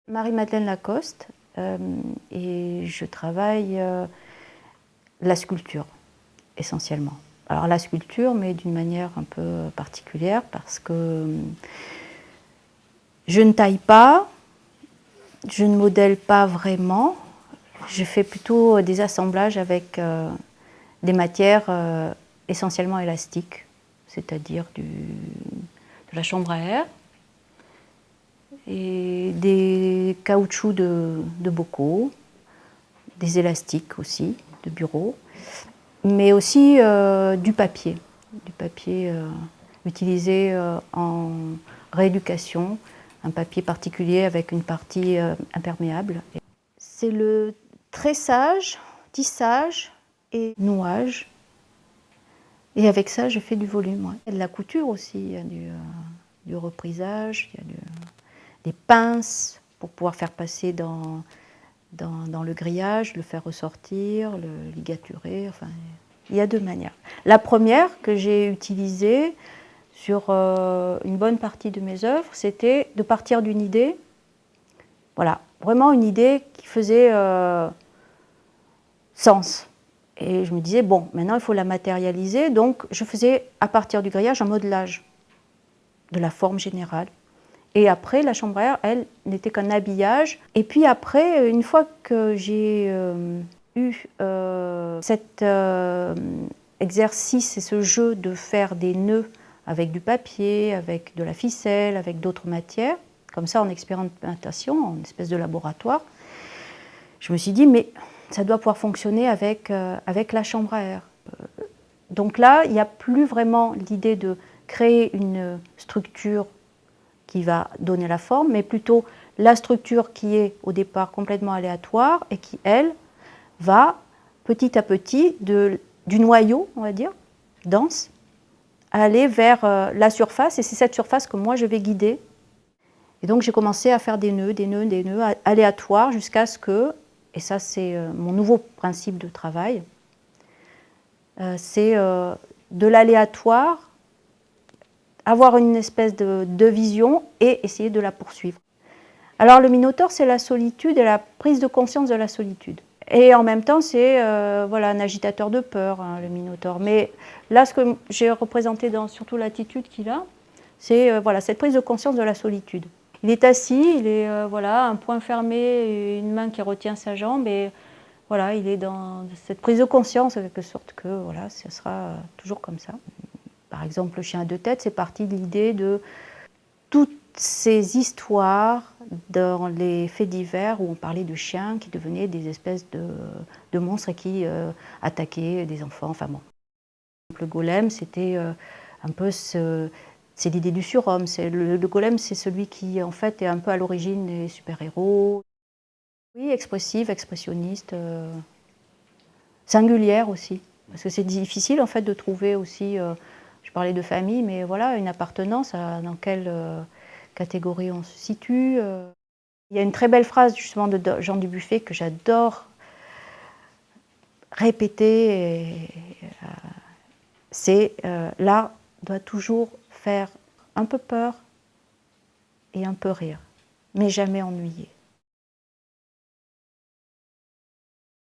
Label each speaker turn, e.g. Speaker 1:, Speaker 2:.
Speaker 1: Marie-Madeleine Lacoste, et je travaille la sculpture, essentiellement. Alors la sculpture, mais d'une manière un peu particulière, parce que je ne taille pas, je ne modèle pas vraiment, je fais plutôt des assemblages avec des matières essentiellement élastiques, c'est-à-dire de la chambre à air, et des caoutchoucs de bocaux, des élastiques aussi, de bureau, mais aussi du papier utilisé en rééducation, un papier particulier avec une partie imperméable. C'est le tressage, tissage et nouage. Et avec ça, je fais du volume. Ouais. Il y a de la couture aussi, il y a du reprisage, il y a des pinces pour pouvoir faire passer dans le grillage, le faire ressortir, le ligaturer. Enfin, il y a deux manières. La première que j'ai utilisée sur une bonne partie de mes œuvres, c'était de partir d'une idée. Voilà, vraiment une idée qui faisait sens. Et je me disais, bon, maintenant il faut la matérialiser. Donc je faisais à partir du grillage un modelage de la forme générale. Et après, la chambre à air, elle, n'était qu'un habillage. Et puis après, une fois que j'ai eu cet exercice et ce jeu de faire des nœuds avec du papier, avec de la ficelle, avec d'autres matières, comme ça en expérimentation, en espèce de laboratoire, je me suis dit, mais ça doit pouvoir fonctionner avec la chambre à air. Donc là, il n'y a plus vraiment l'idée de créer une structure qui va donner la forme, mais plutôt la structure qui est au départ complètement aléatoire et qui, elle, va petit à petit du noyau, on va dire, dense, aller vers la surface, et c'est cette surface que moi je vais guider. Et donc j'ai commencé à faire des nœuds aléatoires jusqu'à ce que, et ça c'est mon nouveau principe de travail, c'est de l'aléatoire, avoir une espèce de vision et essayer de la poursuivre. Alors le Minotaure, c'est la solitude et la prise de conscience de la solitude. Et en même temps, c'est voilà, un agitateur de peur, hein, le Minotaure. Mais là, ce que j'ai représenté dans surtout l'attitude qu'il a, c'est voilà, cette prise de conscience de la solitude. Il est assis, il est voilà, un poing fermé, et une main qui retient sa jambe, et voilà, il est dans cette prise de conscience, en quelque sorte, que voilà, ce sera toujours comme ça. Par exemple, le chien à deux têtes, c'est parti de l'idée de toutes ces histoires dans les faits divers où on parlait de chiens qui devenaient des espèces de monstres et qui attaquaient des enfants. Enfin bon. Le golem, c'était un peu c'est l'idée du surhomme. Le golem, c'est celui qui en fait est un peu à l'origine des super-héros. Oui, expressive, expressionniste, singulière aussi. Parce que c'est difficile en fait de trouver aussi, je parlais de famille, mais voilà, une appartenance dans quelle catégorie on se situe. Il y a une très belle phrase justement de Jean Dubuffet que j'adore répéter, c'est l'art doit toujours faire un peu peur et un peu rire, mais jamais ennuyer.